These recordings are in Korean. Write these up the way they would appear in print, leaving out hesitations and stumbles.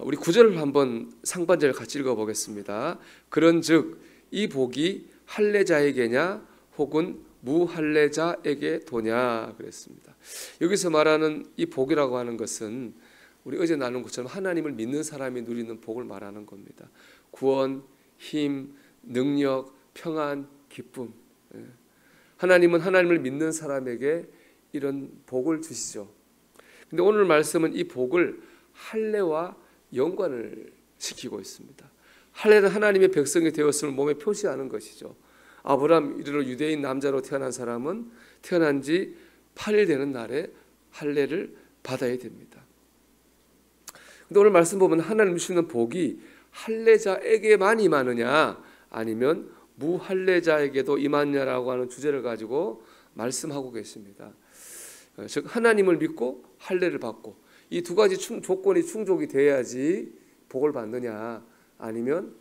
우리 구절을 한번 상반절을 같이 읽어보겠습니다. 그런즉 이 복이 할례자에게냐 혹은 무할례자에게 도냐 그랬습니다. 여기서 말하는 이 복이라고 하는 것은 우리 어제 나눈 것처럼 하나님을 믿는 사람이 누리는 복을 말하는 겁니다. 구원, 힘, 능력, 평안, 기쁨. 하나님은 하나님을 믿는 사람에게 이런 복을 주시죠. 근데 오늘 말씀은 이 복을 할례와 연관을 시키고 있습니다. 할례는 하나님의 백성이 되었음을 몸에 표시하는 것이죠. 아브라함 이르러 유대인 남자로 태어난 사람은 태어난 지 8일 되는 날에 할례를 받아야 됩니다. 근데 오늘 말씀 보면 하나님 주시는 복이 할례자에게만 임하느냐 아니면 무할례자에게도 임하느냐라고 하는 주제를 가지고 말씀하고 계십니다. 즉 하나님을 믿고 할례를 받고 이 두 가지 조건이 충족이 돼야지 복을 받느냐 아니면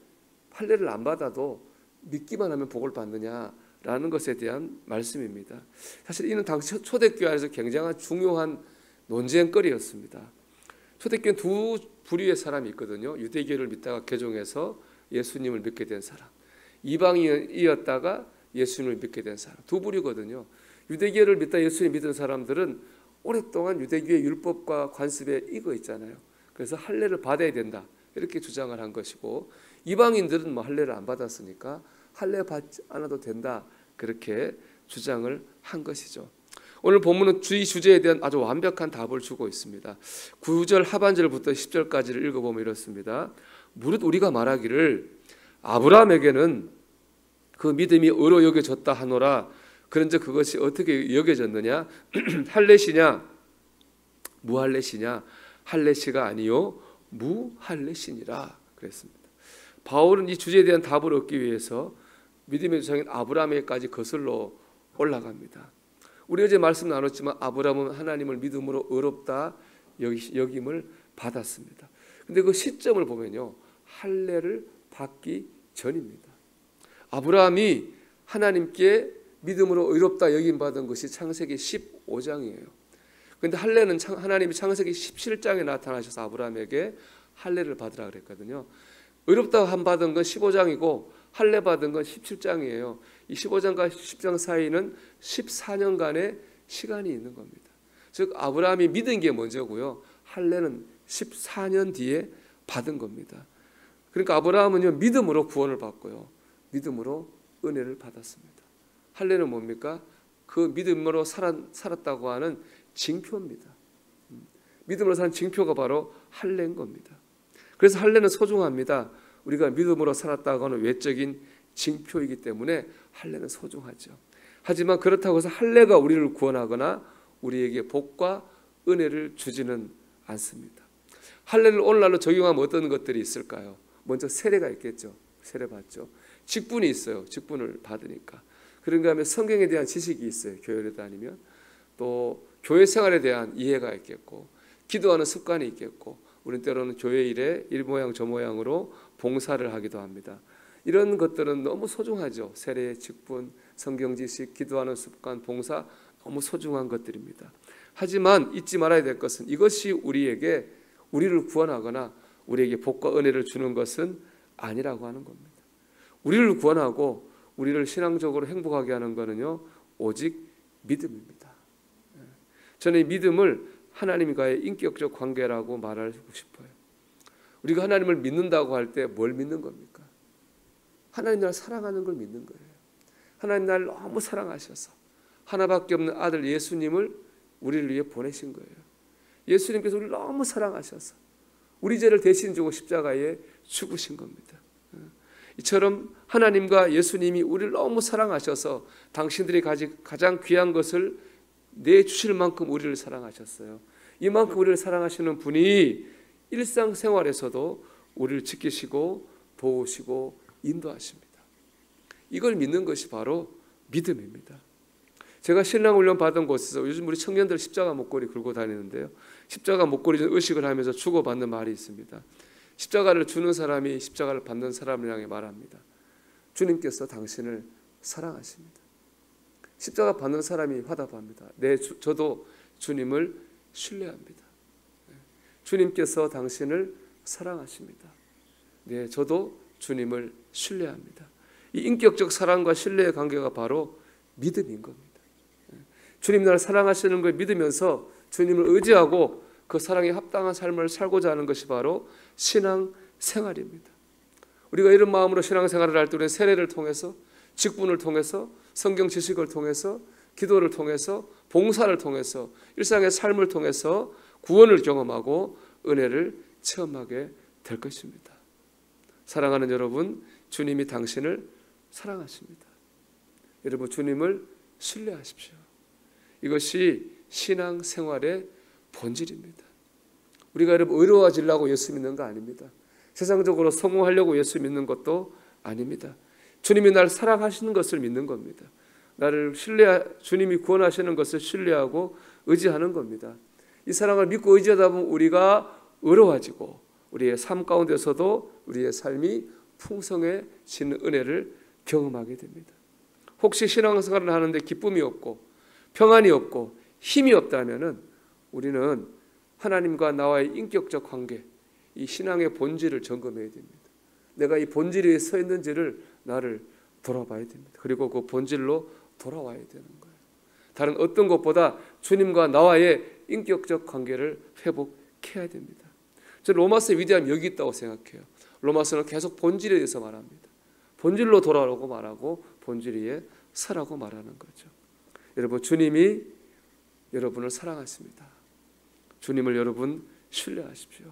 할례를 안 받아도 믿기만 하면 복을 받느냐라는 것에 대한 말씀입니다. 사실 이는 당시 초대교회 안에서 굉장한 중요한 논쟁거리였습니다. 초대교회는 두 부류의 사람이 있거든요. 유대교를 믿다가 개종해서 예수님을 믿게 된 사람, 이방인이었다가 예수님을 믿게 된 사람, 두 부류거든요. 유대교를 믿다 예수님 믿은 사람들은 오랫동안 유대교의 율법과 관습에 익어 있잖아요. 그래서 할례를 받아야 된다 이렇게 주장을 한 것이고, 이방인들은 뭐 할례를 안 받았으니까 할례 받지 않아도 된다 그렇게 주장을 한 것이죠. 오늘 본문은 이 주제에 대한 아주 완벽한 답을 주고 있습니다. 9절 하반절부터 10절까지를 읽어보면 이렇습니다. 무릇 우리가 말하기를 아브라함에게는 그 믿음이 의로 여겨졌다 하노라. 그런즉 그것이 어떻게 여겨졌느냐? 할례시냐 무할례시냐? 할례시가 아니요 무할례시니라 그랬습니다. 바울은 이 주제에 대한 답을 얻기 위해서 믿음의 조상인 아브라함에게까지 거슬러 올라갑니다. 우리 어제 말씀 나눴지만 아브라함은 하나님을 믿음으로 의롭다 여김을 받았습니다. 그런데 그 시점을 보면요, 할례를 받기 전입니다. 아브라함이 하나님께 믿음으로 의롭다 여김 받은 것이 창세기 15장이에요. 그런데 할례는 하나님이 창세기 17장에 나타나셔서 아브라함에게 할례를 받으라 그랬거든요. 의롭다 함 받은 건 15장이고 할례 받은 건 17장이에요. 이 15장과 10장 사이는 14년간의 시간이 있는 겁니다. 즉 아브라함이 믿은 게 먼저고요, 할례는 14년 뒤에 받은 겁니다. 그러니까 아브라함은요 믿음으로 구원을 받고요, 믿음으로 은혜를 받았습니다. 할례는 뭡니까? 그 믿음으로 살았다고 하는 징표입니다. 믿음으로 산 징표가 바로 할례인 겁니다. 그래서 할례는 소중합니다. 우리가 믿음으로 살았다고 하는 외적인 징표이기 때문에 할례는 소중하죠. 하지만 그렇다고 해서 할례가 우리를 구원하거나 우리에게 복과 은혜를 주지는 않습니다. 할례를 오늘날로 적용하면 어떤 것들이 있을까요? 먼저 세례가 있겠죠. 세례 받죠. 직분이 있어요. 직분을 받으니까. 그런가 하면 성경에 대한 지식이 있어요. 교회를 다니면. 또 교회 생활에 대한 이해가 있겠고, 기도하는 습관이 있겠고, 우리는 때로는 교회 일에 이 모양 저 모양으로 봉사를 하기도 합니다. 이런 것들은 너무 소중하죠. 세례, 직분, 성경 지식, 기도하는 습관, 봉사, 너무 소중한 것들입니다. 하지만 잊지 말아야 될 것은 이것이 우리를 구원하거나 우리에게 복과 은혜를 주는 것은 아니라고 하는 겁니다. 우리를 구원하고 우리를 신앙적으로 행복하게 하는 것은요 오직 믿음입니다. 저는 이 믿음을 하나님과의 인격적 관계라고 말하고 싶어요. 우리가 하나님을 믿는다고 할 때 뭘 믿는 겁니까? 하나님 나를 사랑하는 걸 믿는 거예요. 하나님 나를 너무 사랑하셔서 하나밖에 없는 아들 예수님을 우리를 위해 보내신 거예요. 예수님께서 우리를 너무 사랑하셔서 우리 죄를 대신 지고 십자가에 죽으신 겁니다. 이처럼 하나님과 예수님이 우리를 너무 사랑하셔서 당신들이 가장 귀한 것을 내주실 만큼 우리를 사랑하셨어요. 이만큼 우리를 사랑하시는 분이 일상생활에서도 우리를 지키시고 도우시고 인도하십니다. 이걸 믿는 것이 바로 믿음입니다. 제가 신랑훈련 받은 곳에서 요즘 우리 청년들 십자가 목걸이 걸고 다니는데요, 십자가 목걸이 의식을 하면서 주고받는 말이 있습니다. 십자가를 주는 사람이 십자가를 받는 사람을 향해 말합니다. 주님께서 당신을 사랑하십니다. 십자가 받는 사람이 화답합니다. 저도 주님을 신뢰합니다. 주님께서 당신을 사랑하십니다. 네, 저도 주님을 신뢰합니다. 이 인격적 사랑과 신뢰의 관계가 바로 믿음인 겁니다. 주님 나를 사랑하시는 걸 믿으면서 주님을 의지하고 그 사랑에 합당한 삶을 살고자 하는 것이 바로 신앙 생활입니다. 우리가 이런 마음으로 신앙 생활을 할 때 우리는 세례를 통해서, 직분을 통해서, 성경 지식을 통해서, 기도를 통해서, 봉사를 통해서, 일상의 삶을 통해서 구원을 경험하고 은혜를 체험하게 될 것입니다. 사랑하는 여러분, 주님이 당신을 사랑하십니다. 여러분, 주님을 신뢰하십시오. 이것이 신앙 생활의 본질입니다. 우리가 여러분 의로워지려고 예수 믿는 거 아닙니다. 세상적으로 성공하려고 예수 믿는 것도 아닙니다. 주님이 나를 사랑하시는 것을 믿는 겁니다. 나를 주님이 구원하시는 것을 신뢰하고 의지하는 겁니다. 이 사랑을 믿고 의지하다 보면 우리가 의로워지고 우리의 삶 가운데서도 우리의 삶이 풍성해지는 은혜를 경험하게 됩니다. 혹시 신앙생활을 하는데 기쁨이 없고 평안이 없고 힘이 없다면 우리는 하나님과 나와의 인격적 관계, 이 신앙의 본질을 점검해야 됩니다. 내가 이 본질 위에 서 있는지를 나를 돌아봐야 됩니다. 그리고 그 본질로 돌아와야 되는 거예요. 다른 어떤 것보다 주님과 나와의 인격적 관계를 회복해야 됩니다. 저는 로마서의 위대함이 여기 있다고 생각해요. 로마서는 계속 본질에 대해서 말합니다. 본질로 돌아오라고 말하고 본질 위에 서라고 말하는 거죠. 여러분, 주님이 여러분을 사랑하십니다. 주님을 여러분 신뢰하십시오.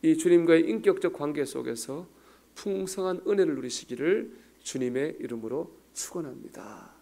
이 주님과의 인격적 관계 속에서 풍성한 은혜를 누리시기를 주님의 이름으로 축원합니다.